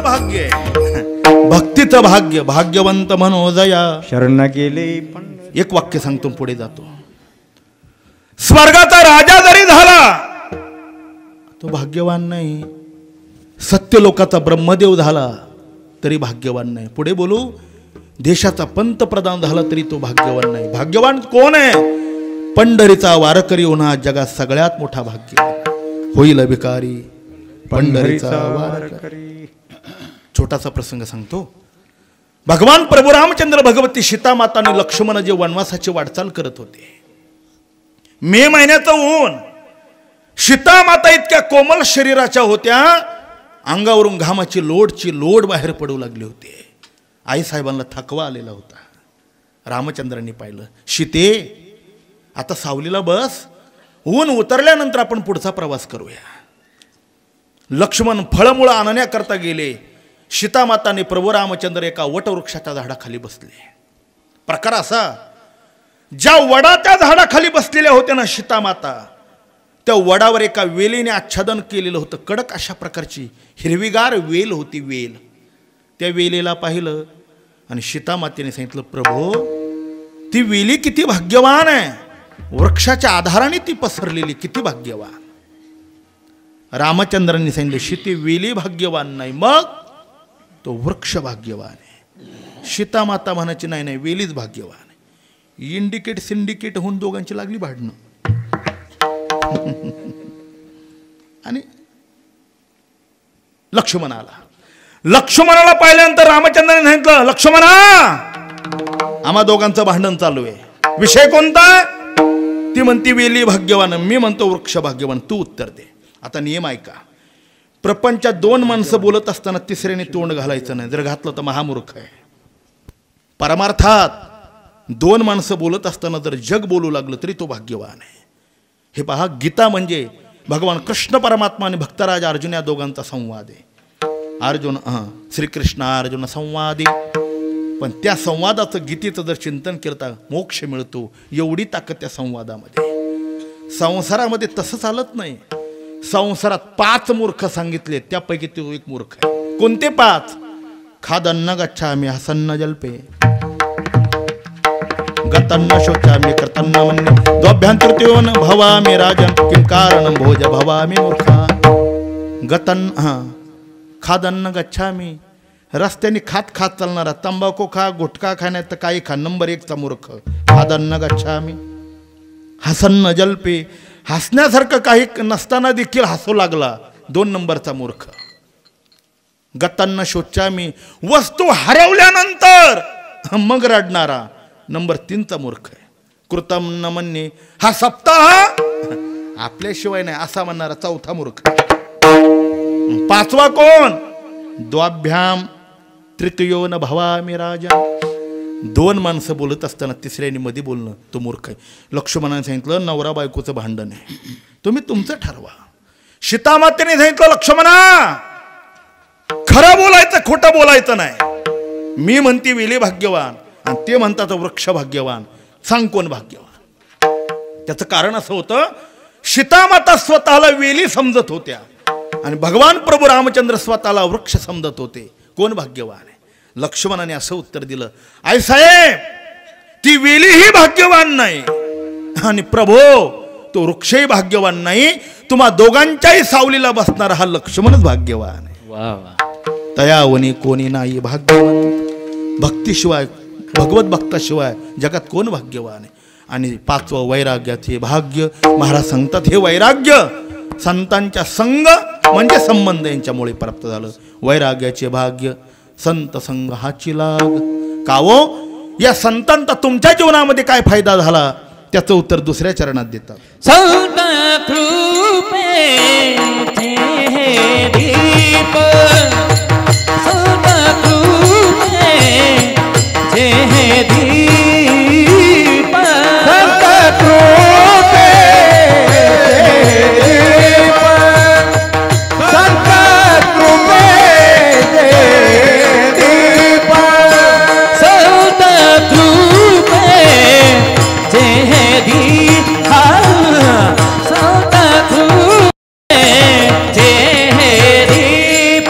भाग्य आहे, भक्तीचं भाग्य. भाग्यवंत मनोदया शरण गेले पण. एक वाक्य सांगतो पुढे जातो. स्वर्गाचा राजा जरी झाला तो भाग्यवान नाही. सत्यलोकाचा ब्रह्मदेव झाला तरी भाग्यवान नाही. पुढे बोलू, देशाचा पंतप्रधान झाला तरी तो भाग्यवान नाही. भाग्यवान कोण आहे? पंढरीचा वारकरी होणं जगात सगळ्यात मोठा भाग्य. होईल भिकारी पंढरीचा वारकरी. छोटासा प्रसंग सांगतो. भगवान प्रभू रामचंद्र, भगवती सीता माता आणि लक्ष्मण जे वनवासाची वाटचाल करत होते, मे महिन्याचं ऊन, सीता माता इतक्या कोमल शरीराच्या होत्या, अंगावरून घामाची लोड बाहेर पडू लागली होती. आईसाहेबांना थकवा आलेला होता. रामचंद्रांनी पाहिलं, सीते आता सावलीला बस, ऊन उतरल्यानंतर आपण पुढचा प्रवास करूया. लक्ष्मण फळमुळं आणण्याकरता गेले. सीता माताने प्रभू रामचंद्र एका वटवृक्षाच्या झाडाखाली बसले. प्रकार असा, ज्या वडाच्या झाडाखाली बसलेल्या होत्या ना सीता माता, त्या वडावर एका वेलीने आच्छादन केलेलं होतं. कडक अशा प्रकारची हिरवीगार वेल होती, वेल. त्या वेलीला पाहिलं आणि सीता मातेने सांगितलं, प्रभू ती वेली किती भाग्यवान आहे, वृक्षाच्या आधाराने ती पसरलेली, किती भाग्यवान. रामचंद्रांनी सांगितलं, सीते वेली भाग्यवान नाही, मग तो वृक्ष भाग्यवान आहे. सीता माता म्हणायची, नाही नाही वेलीच भाग्यवान आहे. इंडिकेट सिंडिकेट होऊन दोघांची लागली भांडणं. आणि लक्ष्मणाला पाहिल्यानंतर रामचंद्राने सांगितलं, लक्ष्मणा आम्हा दोघांचं भांडण चालू आहे, विषय कोणता? ती म्हणती वेली भाग्यवान, मी म्हणतो वृक्ष भाग्यवान, तू उत्तर दे. आता नियम ऐका, प्रपंचात दोन माणसं बोलत असताना तिसऱ्याने तोंड घालायचं नाही. जर घातलं तर महामूर्ख आहे. परमार्थात दोन माणसं बोलत असताना जर जग बोलू लागलं तरी तो भाग्यवान आहे. हे पहा, गीता म्हणजे भगवान कृष्ण परमात्मा आणि भक्तराज अर्जुन या दोघांचा संवाद आहे. अर्जुन श्रीकृष्ण अर्जुन संवादी, पण त्या संवादाचं गीतेचं जर चिंतन केलं तर मोक्ष मिळतो. एवढी ताकद त्या संवादामध्ये. संसारामध्ये तसं चालत नाही. संसारात 5 मूर्ख सांगितले, त्यापैकी तो एक मूर्ख आहे. कोणते 5? खादन्न गच्छामि हसन्न जल्पे, गतन्न शोचामि कर्तन्न मन्ये, द्वभ्यंतृत्योन भवामि राजन, किं कारणं भोज भवामि मूर्खा. खादन्न गच्छामि, रस्त्याने खात चालणारा, तंबाखू खा, गुटखा खाण्यात तर काही खा, नंबर 1चा मूर्ख. खादन्न गच्छामि. हसन्न जल्पे, हसण्यासारखं काही नसताना देखील हसू लागला, 2 नंबरचा मूर्ख. गतन्न शोचामि, वस्तू हरवल्यानंतर मग रडणारा, नंबर 3चा मूर्ख आहे. कृतम न म्हणणे, हा सप्ताह आपल्याशिवाय नाही असा म्हणणारा 4था मूर्ख. 5वा कोण? द्वाभ्याम तृतीयो न भवामि राजा. 2 माणसं बोलत असताना तिसऱ्याने मध्ये बोलणं, तो मूर्ख आहे. लक्ष्मणाने सांगितलं, नवरा बायकोचं भांडण आहे, तुम्ही तुमचं ठरवा. सीतामातेने सांगितलं, लक्ष्मणा खरं बोलायचं, खोटं बोलायचं नाही. मी म्हणते वेली भाग्यवान आणि ते म्हणतात वृक्ष भाग्यवान. सांग कोण भाग्यवान? त्याचं कारण असं होतं, सीतामाता स्वतःला वेली समजत होत्या आणि भगवान प्रभू रामचंद्र स्वतःला वृक्ष समजत होते. कोण भाग्यवान आहे? लक्ष्मणाने असं उत्तर दिलं, आई साहेब ती वेलीही भाग्यवान नाही आणि प्रभो तो वृक्षही भाग्यवान नाही. तुम्हा दोघांच्याही सावलीला बसणारा हा लक्ष्मणच भाग्यवान आहे. तयावनी कोणी नाही भाग्यवान. भक्तीशिवाय, भगवत भक्ताशिवाय जगात कोण भाग्यवान आहे? आणि 5वं वैराग्याचे भाग्य. महाराज सांगतात, हे वैराग्य संतांच्या संग म्हणजे संबंध यांच्यामुळे प्राप्त झालं. वैराग्याचे भाग्य संत संग हाची लाग. कावो या संतांचा तुमच्या जीवनामध्ये काय फायदा झाला त्याचं उत्तर दुसऱ्या चरणात देतात. संत कृपे दीप, संत कृपे दीप, संत कृपे दीप, संत कृपे दीप, संत कृपे दीप, संत कृपे दीप,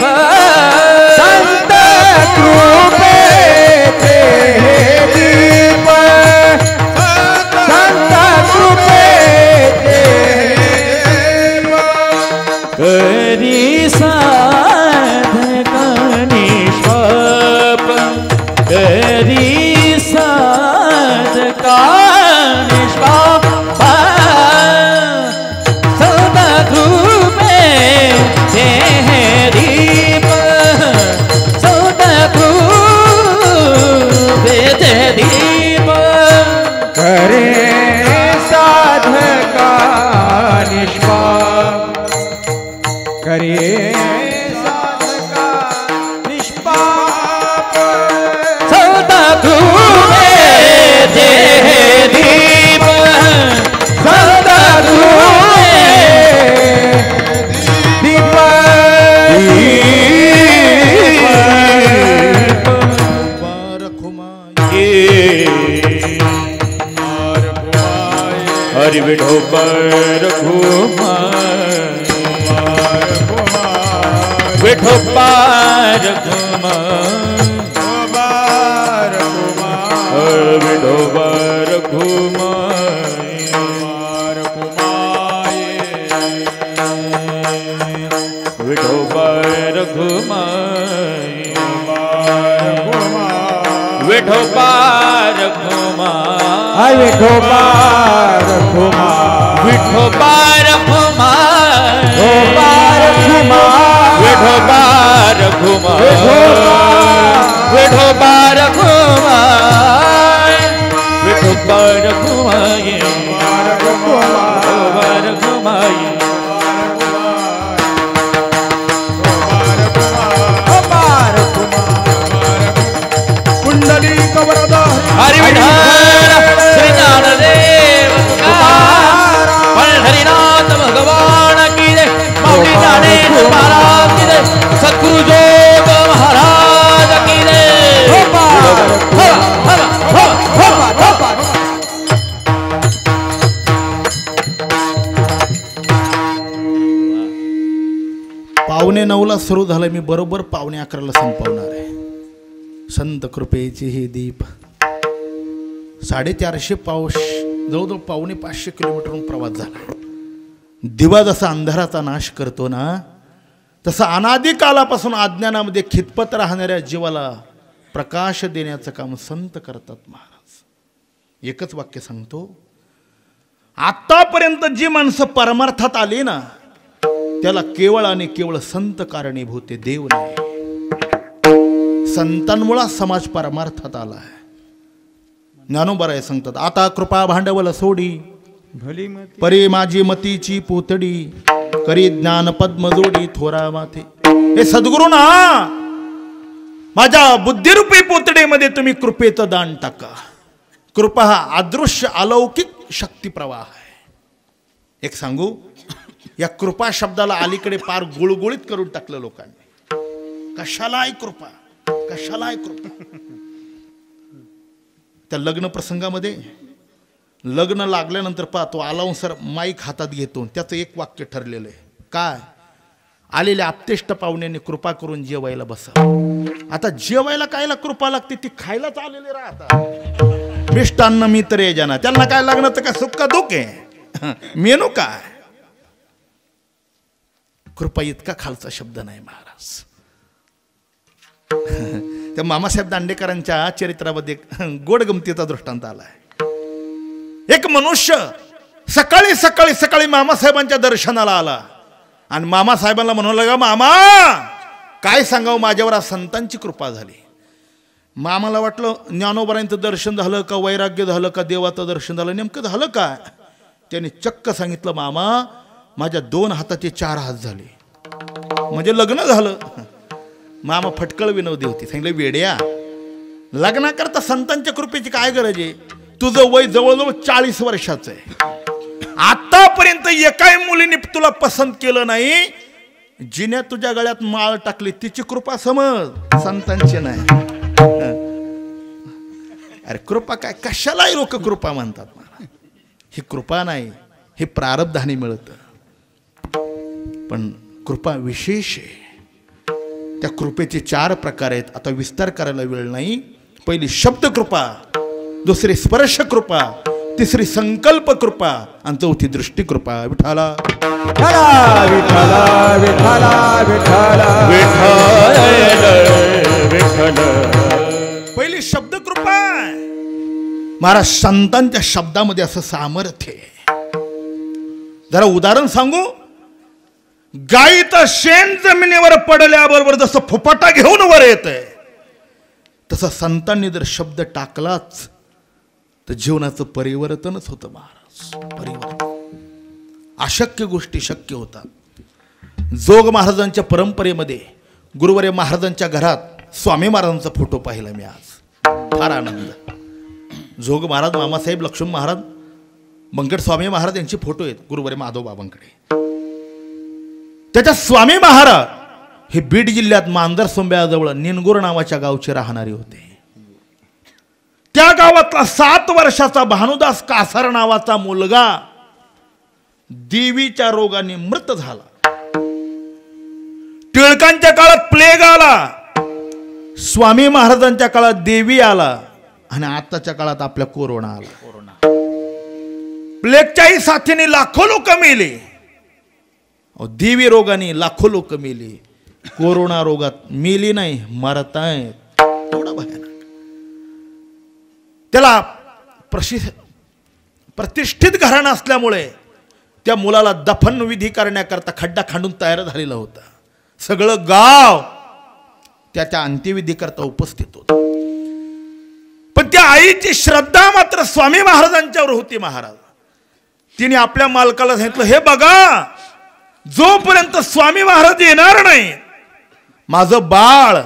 करे साधका निष्पाप करे साधका निष्पाप सदा तू दे दीप सदा तू दीप हरि विठोबर घुमाय विठोबार घुमाय विठोबार घुमाय विठोबार घुमाय विठोबार घुमाय विठोबार घुमाय विठोबार घुमाय विठोबार घुमाय विठोबार घुमाय विठोबार घुमाय विठोबार घुमाय कुंडली कवरदा हरि विठ्ठल श्री ज्ञानदेव हरिनाथ भगवान की जय माऊली ज्ञानेश्वर महाराज की जय सद्गुरु जोग महाराज की जय पावणे 9ला सुरू झालं, मी बरोबर पावणे 11ला संपवणार आहे. संत कृपेचे हे दीप 450 पाऊस जवळजवळ पावणे 500 किलोमीटरहून प्रवास झाला. दिवा जसा अंधाराचा नाश करतो ना, तसं अनादी कालापासून अज्ञानामध्ये खितपत राहणाऱ्या जीवाला प्रकाश देण्याचं काम संत करतात महाराज. एकच वाक्य सांगतो, आतापर्यंत जी माणसं परमार्थात आली ना, त्याला केवळ आणि केवळ संत कारणीभूत आहे, देव नाही. संतांमुळे समाज परमार्थात आला आहे. ज्ञानोबराय सांगतात, आता कृपा भांडवल सोडी परी माझी मतीची पोतडी करी ज्ञान पद्म जोडी थोरा माथे. हे सद्गुरू ना, माझ्या बुद्धिरूपी पोतडीमध्ये तुम्ही कृपेचं दान टाका. कृपा हा अदृश्य अलौकिक शक्ती प्रवाह आहे. एक सांगू, या कृपा शब्दाला अलीकडे पार गुळगुळीत करून टाकलं लोकांनी. कशालाय कृपा, कशालाय कृपा. त्या लग्न प्रसंगामध्ये लग्न लागल्यानंतर पाहतो आलावसर माईक हातात घेतो, त्याचं एक वाक्य ठरलेलं आहे, काय, आलेल्या आपतेष्ट पाहुण्यांनी कृपा करून जेवायला बसा. आता जेवायला कायला कृपा लागते, ती खायलाच आलेले राहतात. मिष्टान्न मित्र येजना, त्यांना काय लग्नाचं काय सुख दुःख आहे, मेनू काय. कृपा इतका खालचा शब्द नाही महाराज. त्या मामासाहेब दांडेकरांच्या चरित्रामध्ये गोड गमतीचा दृष्टांत आलाय. एक मनुष्य सकाळी सकाळी सकाळी मामासाहेबांच्या दर्शनाला आला आणि मामासाहेबांना म्हणू लागा, मामा काय सांगावं, माझ्यावर आज संतांची कृपा झाली. मामाला वाटलं ज्ञानोबरांचं दर्शन झालं का, वैराग्य झालं का, देवाचं दर्शन झालं, नेमकं झालं काय. त्याने चक्क सांगितलं, मामा माझ्या 2 हाताचे 4 हात झाले, म्हणजे लग्न झालं. मामा फटकळ विनोदी होती. सांगितलं, वेड्या, लग्नाकरता संतांच्या कृपेची काय गरज आहे, तुझं वय जवळजवळ 40 वर्षाचं आहे. आतापर्यंत एकाही मुलीने तुला पसंत केलं नाही, जिने तुझ्या गळ्यात माळ टाकली तिची कृपा समज, संतांची नाही. अरे कृपा काय, कशालाही लोक कृपा म्हणतात. ही कृपा नाही, हे प्रारब्धाने मिळतं. पण कृपा विशेष आहे. त्या कृपेचे 4 प्रकार आहेत. आता विस्तार करायला वेळ नाही. पहिली शब्द कृपा, दुसरी स्पर्श कृपा, तिसरी संकल्प कृपा आणि चौथी दृष्टी कृपा. विठाला विठाला विठाला विठाला विठाला. पहिली शब्द कृपा. महाराज संतांच्या शब्दामध्ये असं सामर्थ्य आहे. जरा उदाहरण सांगू, गाईचं शेण जमिनीवर पडल्याबरोबर जसं फुफाटा घेऊन वर येत आहे, तसं संतांनी जर शब्द टाकलाच तर जीवनाचं परिवर्तनच होतं महाराज. परिवर्तन. अशक्य गोष्टी शक्य होतात. जोग महाराजांच्या परंपरेमध्ये गुरुवर्य महाराजांच्या घरात स्वामी महाराजांचा फोटो पाहिला मी आज. फार आनंद. जोग महाराज, मामासाहेब लक्ष्मण महाराज, बंकट स्वामी महाराज यांचे फोटो आहेत गुरुवर्य माधव बाबांकडे. त्याच्यात स्वामी महाराज हे बीड जिल्ह्यात मांजर सोंब्याजवळ निनगुर नावाच्या गावचे राहणारे होते. त्या गावातला 7 वर्षाचा भानुदास कासार नावाचा मुलगा देवीच्या रोगाने मृत झाला. टिळकांच्या काळात प्लेग आला, स्वामी महाराजांच्या काळात देवी आला आणि आताच्या काळात आपल्या कोरोना आला. प्लेगच्याही साथीने लाखो लोक मेले, देवी रोगाने लाखो लोक मेले. कोरोना रोगात मेली नाही, मरतायत. एवढा भयानक. त्याला प्रतिष्ठित घराणं असल्यामुळे त्या मुलाला दफन विधी करण्याकरता खड्डा खांडून तयार झालेला होता. सगळं गाव त्याच्या अंत्यविधी करता उपस्थित होतं. पण त्या आईची श्रद्धा मात्र स्वामी महाराजांच्यावर होती. महाराज तिने आपल्या मालकाला सांगितलं, हे बघा, जोपर्यंत स्वामी महाराज येणार नाही, माझं बाळ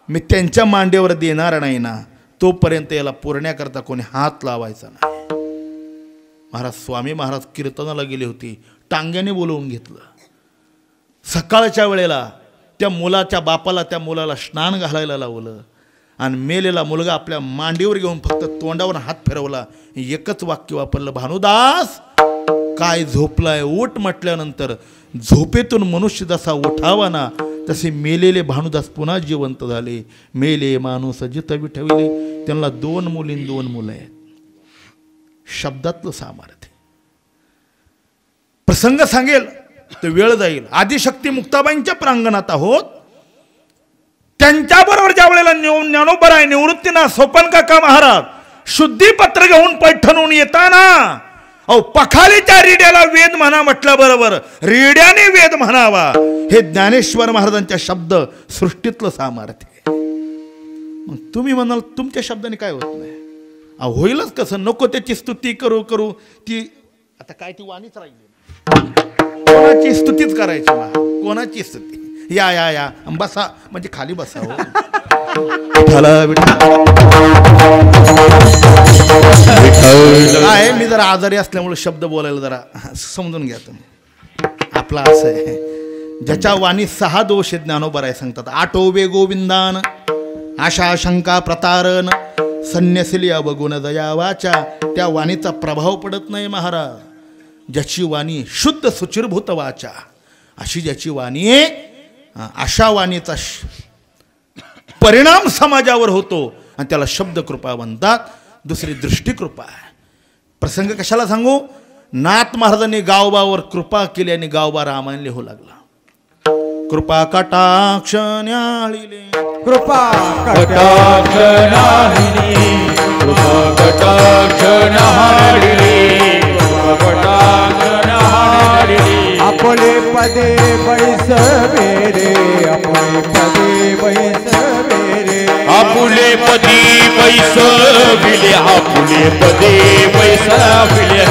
मी त्यांच्या मांडीवर देणार नाही ना, तोपर्यंत याला पुरण्याकरता कोणी हात लावायचा नाही. महाराज स्वामी महाराज कीर्तनाला गेले होते, टांग्याने बोलवून घेतलं. सकाळच्या वेळेला त्या मुलाच्या बापाला त्या मुलाला स्नान घालायला लावलं आणि मेलेला मुलगा आपल्या मांडीवर घेऊन फक्त तोंडावर हात फिरवला. एकच वाक्य वापरलं, भानुदास काय झोपलाय, उठ. म्हटल्यानंतर झोपेतून मनुष्य जसा उठावा ना, तसे मेलेले भानुदास पुन्हा जिवंत झाले. मेले माणूस जित विठविले. त्यांना 2 मुली 2 मुलं आहेत. शब्दातलं सामर्थ्य. प्रसंग सांगेल तर वेळ जाईल. आदिशक्ती मुक्ताबाईंच्या प्रांगणात आहोत. त्यांच्याबरोबर ज्या वेळेला ज्ञानोबराय निवृत्तीनाथ सोपन काका महाराज शुद्धीपत्र घेऊन पैठणून येताना, अहो पखालीच्या रेड्याला वेद म्हणा म्हटल्याबरोबर रेड्याने वेद म्हणावा, हे ज्ञानेश्वर महाराजांच्या शब्द सृष्टीतलं सामर्थ्य. मग तुम्ही म्हणाल तुमच्या शब्दाने काय होत नाही. होईलच कसं. नको त्याची स्तुती करू करू ती आता काय ती वाणीच राहिली. कोणाची स्तुतीच करायची. कोणाची स्तुती. या या या बसा म्हणजे खाली बसा. आहे मी जरा आजारी असल्यामुळे शब्द बोलायला जरा समजून घ्या तुम्ही. आपला असं आहे, ज्याच्या वाणी 6 दोष ज्ञानोबराय सांगतात. आटोबे गोविंदान, आशा शंका प्रतारण, संन्यासिली अवगुण दया वाचा. त्या वाणीचा प्रभाव पडत नाही महाराज. ज्याची वाणी शुद्ध सुचिरभूत वाचा, अशी ज्याची वाणी आहे, अशा वाणीचा परिणाम समाजावर होतो आणि त्याला शब्द कृपा म्हणतात. दुसरी दृष्टी कृपा आहे. प्रसंग कशाला सांगू. नाथ महाराजांनी गावबावर कृपा केली आणि गावबा रामायण लिहू लागला. कृपा कटाक्ष न्याहाळिले, कृपा कटाक्ष न्याहाळिले, कृपा कटाक्ष न्याहाळिले, कृपा कटाक्ष न्याहाळिले. आपले पदे बैसवे रे, आपले पदे बैसवे रे, आपुले पदी बैसविले, आपुले पदे बैसविले,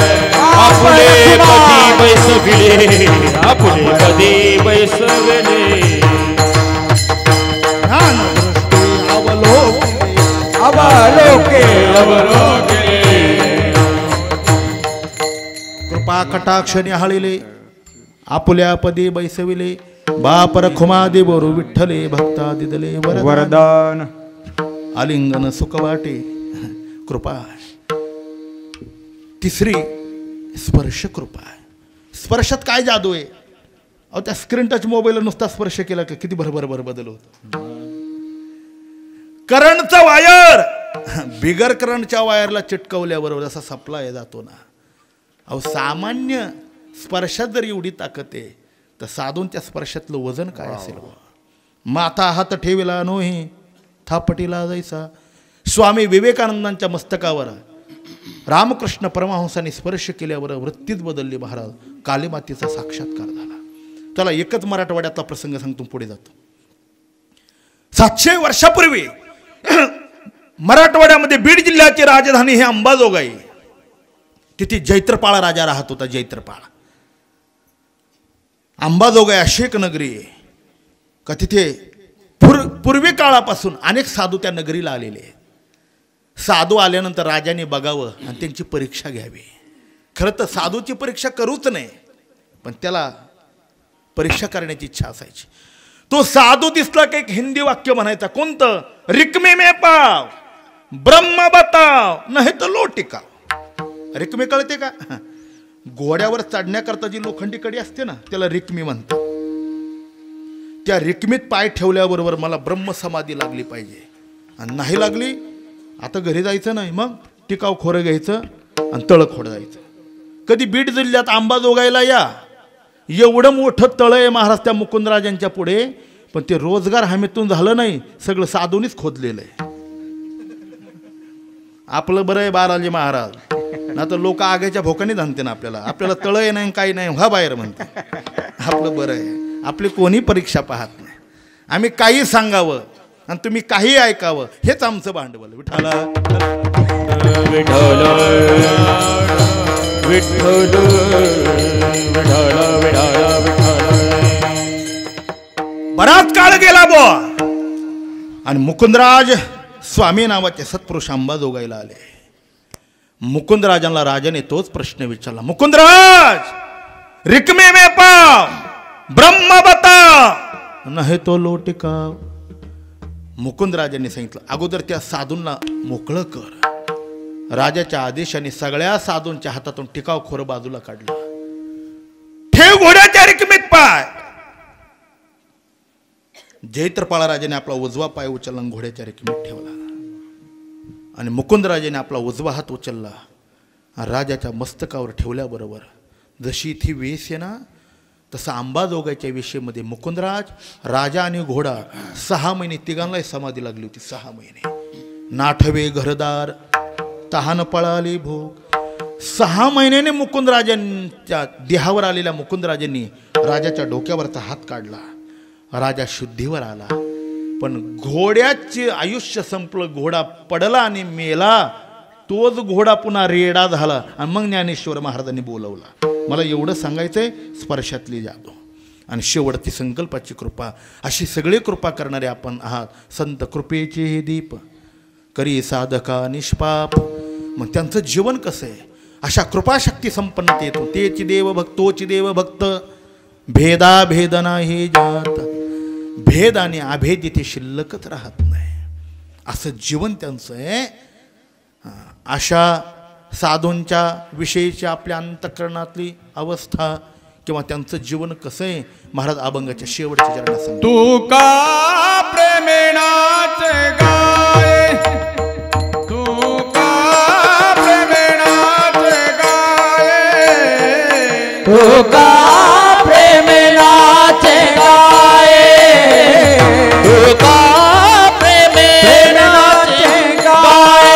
आपुले पदी बैसविले, आपुले पदे बैसविले. अवलोके अवलोके. कृपा कटाक्ष न्याहाळिले, आपुल्या पदी बैसविले. बाप रखुमादे बोरू विठ्ठले, भक्ता दिदले वरदान. आलिंगन सुख वाटे. कृपा. तिसरी स्पर्श कृपा. स्पर्शात काय जादू आहे. अहो त्या स्क्रीन टच मोबाईलला नुसता स्पर्श केला का किती भरभर बदल होतो. करंटचा वायर बिगर करंटच्या वायरला चिटकवल्याबरोबर जसा सप्लाय जातो ना, अहो सामान्य स्पर्शात जर एवढी ताकद आहे तर साधून त्या स्पर्शातलं वजन काय असेल. माथा हात ठेविला नोही थापटीला जायचा. स्वामी विवेकानंदांच्या मस्तकावर रामकृष्ण परमहंसाने स्पर्श केल्यावर वृत्तीच बदलली महाराज. कालीमातेचा साक्षात्कार झाला. त्याला एकच मराठवाड्यातला प्रसंग सांगतो, पुढे जातो. 700 वर्षापूर्वी मराठवाड्यामध्ये बीड जिल्ह्याची राजधानी ही अंबाजोगाई. तिथे जैत्रपाळ राजा राहत होता. जैत्रपाळ. अंबाजोगाई अशी एक नगरी आहे का तिथे पूर्वी काळापासून अनेक साधू त्या नगरीला आलेले आहेत. साधू आल्यानंतर राजाने बघावं आणि त्यांची परीक्षा घ्यावी. खरं तर साधूची परीक्षा करूच नाही, पण त्याला परीक्षा करण्याची इच्छा असायची. तो साधू दिसला की एक हिंदी वाक्य म्हणायचा. कोणतं? रिकमे में पाव, ब्रह्म बताव, नाही तर लो टिकाव. रिकमे कळते का? घोड्यावर चढण्याकरता जी लोखंडी कडी असते ना, त्याला रिकमी म्हणतात. त्या रिकमीत पाय ठेवल्याबरोबर मला ब्रह्म समाधी लागली पाहिजे. आणि नाही लागली, आता घरी जायचं नाही, मग टिकाव खोरं घ्यायचं आणि तळ खोड जायचं. कधी बीड जिल्ह्यात अंबाजोगाईला या. एवढं मोठं तळ आहे महाराज त्या मुकुंदराजांच्या पुढे, पण ते रोजगार हमीतून झालं नाही, सगळं साधूनीच खोदलेलं आहे. आपलं बरं आहे बाराजी महाराज, ना तर लोक आग्याच्या भोकाने धानते ना आपल्याला. आपल्याला तळ आहे नाही, काही नाही, व्हा बाहेर म्हणते. आपलं बरं आहे, आपली कोणी परीक्षा पाहत नाही. आम्ही काही सांगावं आणि तुम्ही काही ऐकावं, हेच आमचं भांडवल. विठाला विठ्ठल विठ्ठल बराच काळ गेला बुवा आणि मुकुंदराज स्वामी नावाचे सत्पुरुष अंबाजोगाईला आले. मुकुंदराजांना राजाने तोच प्रश्न विचारला. मुकुंदराज, रिकमे में पाव, ब्रह्म बता, नाही तो लो टिकाव. मुकुंदराजांनी सांगितलं, अगोदर त्या साधूंना मोकळं कर. राजाच्या आदेशाने सगळ्या साधूंच्या हातातून टिकाव खोर बाजूला काढला. ठेव घोड्याच्या रिकमेत पाय. जैत्रपाळ राजाने आपला उजवा पाय उचलला आणि घोड्याच्या रिकमेत ठेवला. आणि मुकुंदराजाने आपला उजवा हात उचलला, राजाच्या मस्तकावर ठेवल्याबरोबर जशी ती वेश आहे ना, तसं अंबाजोगाईच्या वेशेमध्ये मुकुंदराज, राजा आणि घोडा 6 महिने तिघांनाही समाधी लागली होती. 6 महिने. नाठवे घरदार, तहान पळाली भोग. 6 महिन्याने मुकुंदराजांच्या देहावर आलेल्या मुकुंदराजांनी राजाच्या डोक्यावरचा हात काढला. राजा शुद्धीवर आला. पण घोड्याचे आयुष्य संपलं. घोडा पडला आणि मेला. तोच घोडा पुन्हा रेडा झाला. आणि मग ज्ञानेश्वर महाराजांनी बोलवला. मला एवढं सांगायचंय, स्पर्शातली जादू आणि शेवटची संकल्पाची कृपा. अशी सगळी कृपा करणारे आपण आहात. संत कृपेचे हे दीप करी साधका निष्पाप. मग त्यांचं जीवन कसं आहे? अशा कृपाशक्ती संपन्नतेतून तेची देव भक्तोची देव भक्त, भेदा भेद नाही जात. भेद आणि अभेद इथे शिल्लकच राहत नाही, असं जीवन त्यांचं आहे. अशा साधूंच्या विषयीची आपल्या अंतःकरणातली अवस्था किंवा त्यांचं जीवन कसं आहे, महाराज अभंगाच्या शेवटच्या चरणात सांगतात. तू का प्रेमेनाच गाय, तू का प्रेमेनाच गाय, तू का प्रेमेनाच गाय, तू का प्रेमेनाच गाय.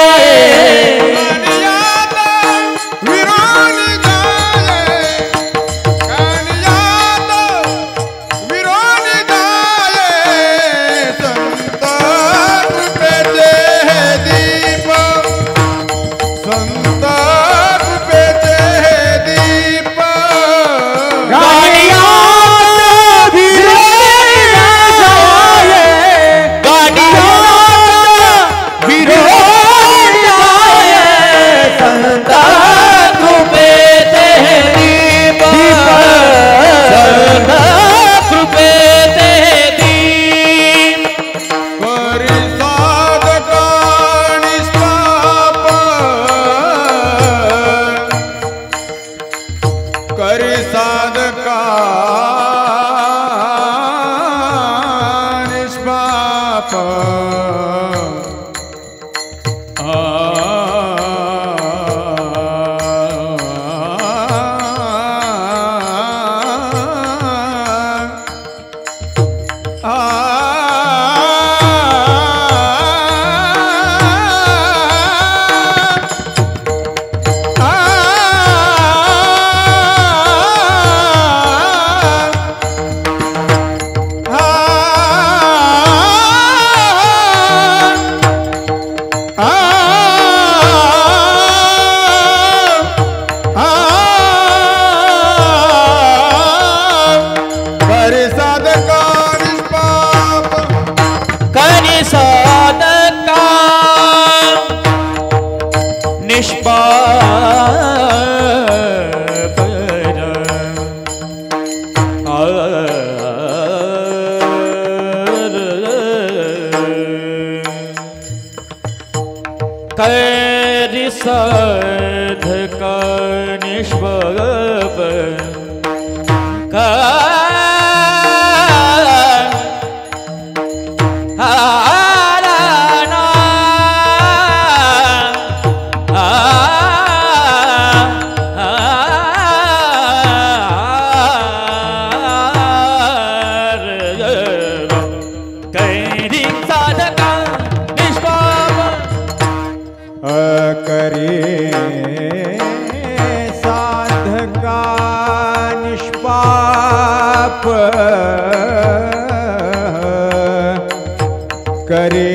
करे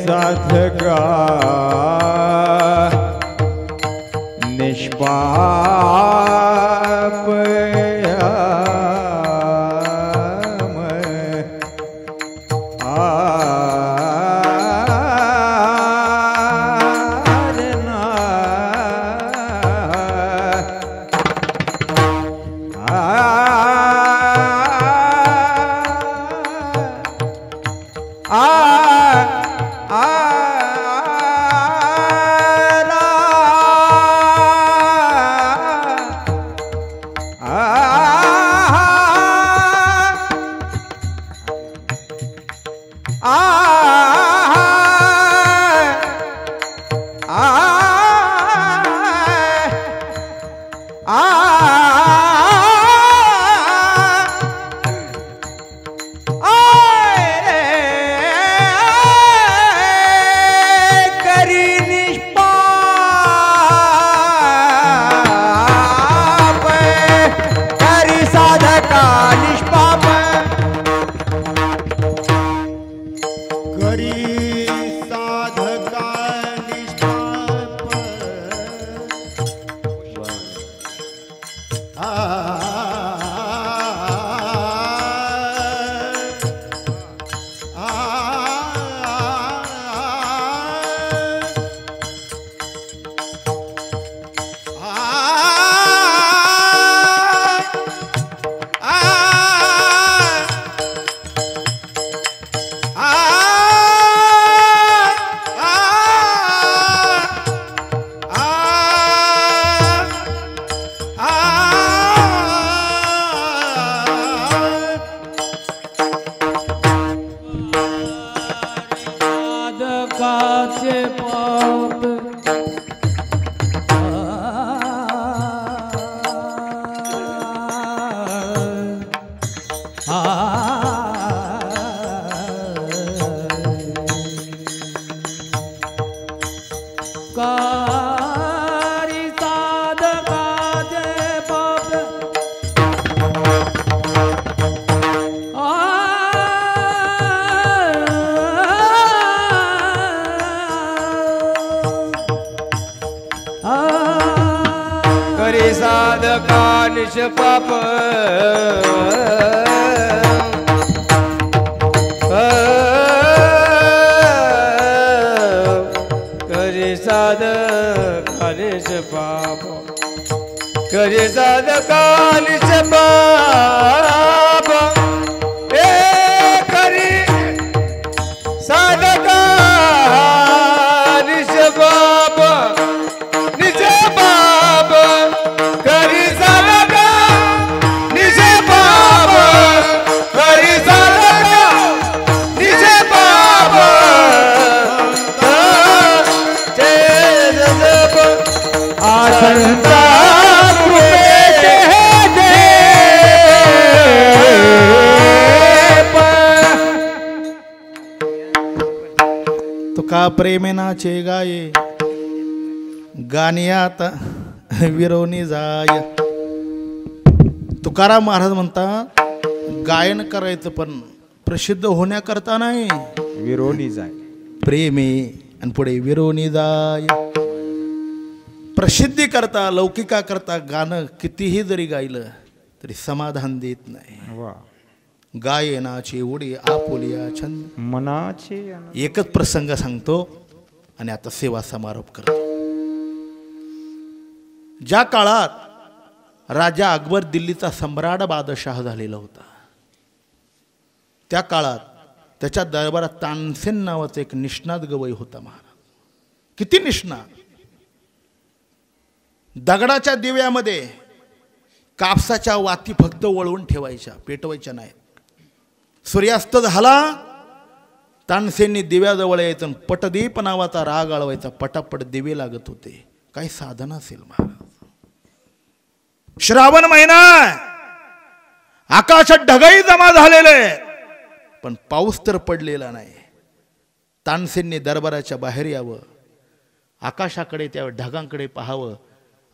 साधका निष्पाप साधका निष्पाप करे साधका निष्पाप करे साधका निष्पाप करे साधका निष्पाप तुका प्रेमेनाचे गाये गाण्यात विरोनी जाय. तुकाराम महाराज म्हणतात गायन करायचं पण प्रसिद्ध होण्याकरता नाही, विरोनी जाय. प्रेमे आणि पुढे विरोनी जाय. प्रसिद्धी करता लौकिका करता गाणं कितीही जरी गायलं तरी समाधान देत नाही. वा. गायनाची उडी आपुलिया छंद मनाचे एकच प्रसंग सांगतो आणि आता सेवा समारोप करतो. ज्या काळात राजा अकबर दिल्लीचा सम्राट बादशाह झालेला होता त्या काळात त्याच्या दरबारात तानसेन नावाचा एक निष्णात गवई होता. महाराज किती निष्णात. दगडाच्या दिव्यामध्ये कापसाच्या वाती फक्त वळवून ठेवायच्या, पेटवायच्या नाहीत. सूर्यास्त झाला तानसेननी दिव्याजवळ यायचं, पटदीप नावाचा राग आळवायचा, पटापट दिवे लागत होते. काही साधन असेल महाराज. श्रावण महिना आकाशात ढगही जमा झालेले पण पाऊस तर पडलेला नाही. तानसेनने दरबाराच्या बाहेर यावं, आकाशाकडे त्या ढगांकडे पाहावं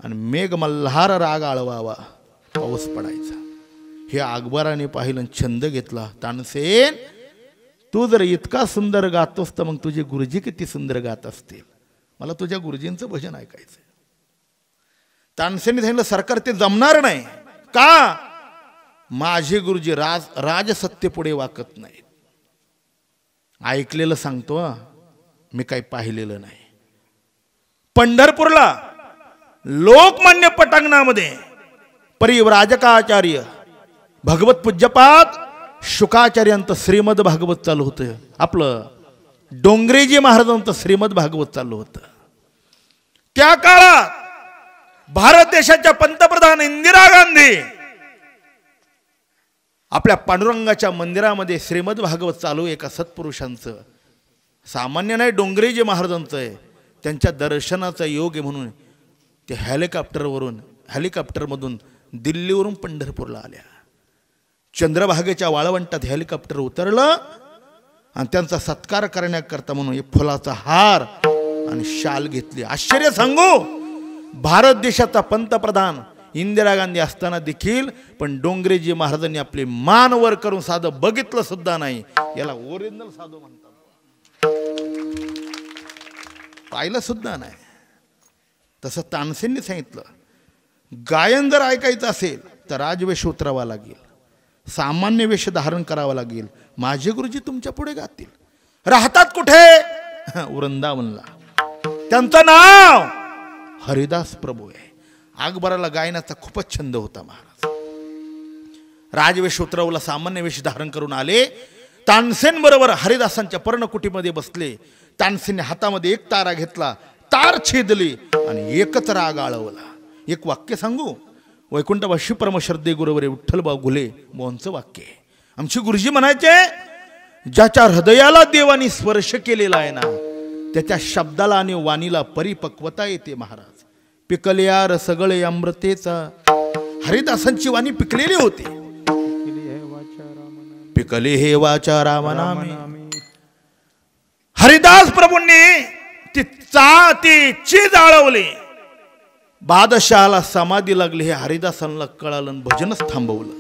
आणि मेघ मल्हार राग आळवावा. पाऊस पडायचा. हे अकबराने पाहिलं, छंद घेतला. तानसेन, तू जर इतका सुंदर गातोस तर मग तुझे गुरुजी किती सुंदर गात असतील. मला तुझ्या गुरुजींचं भजन ऐकायचं. तानसेनने सांगितलं, सरकार ते जमणार नाही. का? माझे गुरुजी राजसत्तेपुढे वाकत नाहीत. ऐकलेलं सांगतो, मी काही पाहिलेलं नाही. पंढरपूरला लोकमान्य पटांगणामध्ये परिव्राजकाचार्य भगवत पूज्यपाद शुकाचार्यांचं श्रीमद भागवत चालू होतं. आपलं डोंगरेजी महाराजांचं श्रीमद भागवत चालू होतं. त्या काळात भारत देशाच्या पंतप्रधान इंदिरा गांधी आपल्या पांडुरंगाच्या मंदिरामध्ये श्रीमद भागवत चालू एका सत्पुरुषांचं, सामान्य नाही, डोंगरेजी महाराजांचं आहे. त्यांच्या दर्शनाचा योग आहे म्हणून ते हेलिकॉप्टरमधून दिल्लीवरून पंढरपूरला आल्या. चंद्रभागेच्या वाळवंटात हेलिकॉप्टर उतरलं आणि त्यांचा सत्कार करण्याकरता म्हणून एक फुलाचा हार आणि शाल घेतली. आश्चर्य सांगू, भारत देशाचा पंतप्रधान इंदिरा गांधी असताना देखील पण डोंगरेजी महाराजांनी आपले मान वर करून साधं बघितलं सुद्धा नाही. याला ओरिजिनल साधू म्हणतात. पाहिलं सुद्धा नाही. तसं तानसेननी सांगितलं, गायन जर ऐकायचं असेल तर राजवेश उतरावा लागेल, सामान्य वेश धारण करावा लागेल. माझे गुरुजी तुमच्या पुढे गातील. राहतात कुठे? वृंदावनला. त्यांचं नाव हरिदास प्रभू आहे. अकबराला गायनाचा खूपच छंद होता. महाराज राजवेश उतरवला, सामान्य वेश धारण करून आले. तानसेन बरोबर हरिदासांच्या पर्णकुटीमध्ये बसले. तानसेनने हातामध्ये एक तारा घेतला, तार छेदली आणि एकच राग आळवला. एक वाक्य सांगू, वैकुंठवासी परमश्रद्धे गुरुवरे विठ्ठलभाऊ घुले मोहनचं वाक्य. आमचे गुरुजी म्हणायचे, ज्याच्या हृदयाला देवानी स्पर्श केलेला आहे ना, त्याच्या शब्दाला आणि वाणीला परिपक्वता येते. महाराज, पिकल्या रसगळे अमृतेचा. हरिदासांची वाणी पिकलेली होती. पिकले हे वाचा रामनामे. हरिदास प्रभूंनी ती चीज आळवली. बादशहाला समाधी लागली. हे हरिदासांना कळालं, भजनच थांबवलं.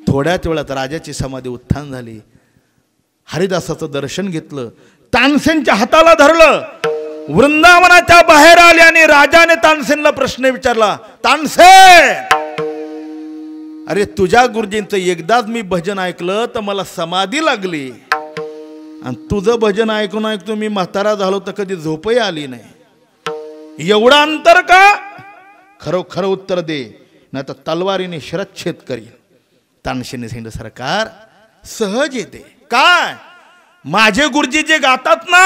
थोड्याच वेळात राजाची समाधी उत्थान झाली. हरिदासाचं दर्शन घेतलं, तानसेनच्या हाताला धरलं. वृंदावनाच्या बाहेर आले आणि राजाने तानसेनला प्रश्न विचारला, तानसेन, अरे तुझ्या गुरुजींचं एकदाच मी भजन ऐकलं तर मला समाधी लागली, आणि तुझं भजन ऐकून ऐकतो मी म्हातारा झालो तर कधी झोपही आली नाही. एवढं अंतर का? खरोखर उत्तर दे, नाही तर तलवारीने शिरच्छेद करील. तानसेनने सांगितलं, सरकार सहज येते. काय? माझे गुरुजी जे गातात ना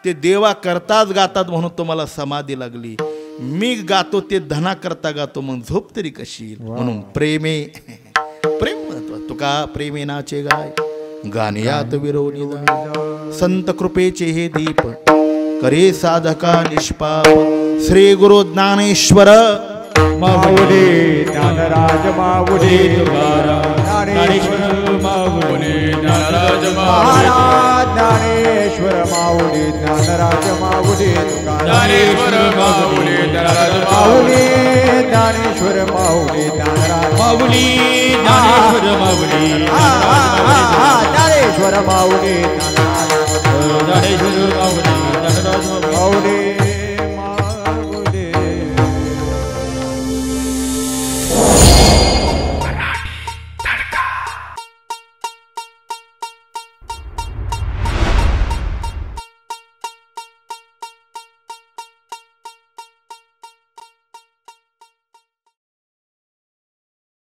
ते देवा करताच गातात म्हणून तुम्हाला समाधी लागली. मी गातो ते धना करता गातो, मग झोप तरी कशी? म्हणून प्रेम महत्व. तुका प्रेमे नाचे गाय, गाण्यात विरोधी संत कृपेचे हे दीप, करे साधका निष्पाप. श्री गुरु ज्ञानेश्वर माऊली ज्ञानराज माऊली ज्ञानेश्वर माऊली ज्ञानराज महाराज ज्ञानेश्वर माऊली ज्ञानराज माऊली ज्ञानेश्वर माऊली ज्ञानराज माऊली ज्ञानेश्वर माऊली ज्ञानराज माऊली ज्ञानेश्वर माऊली ज्ञानेश्वर माऊली ज्ञानेश्वर माऊली ज्ञानराज माऊली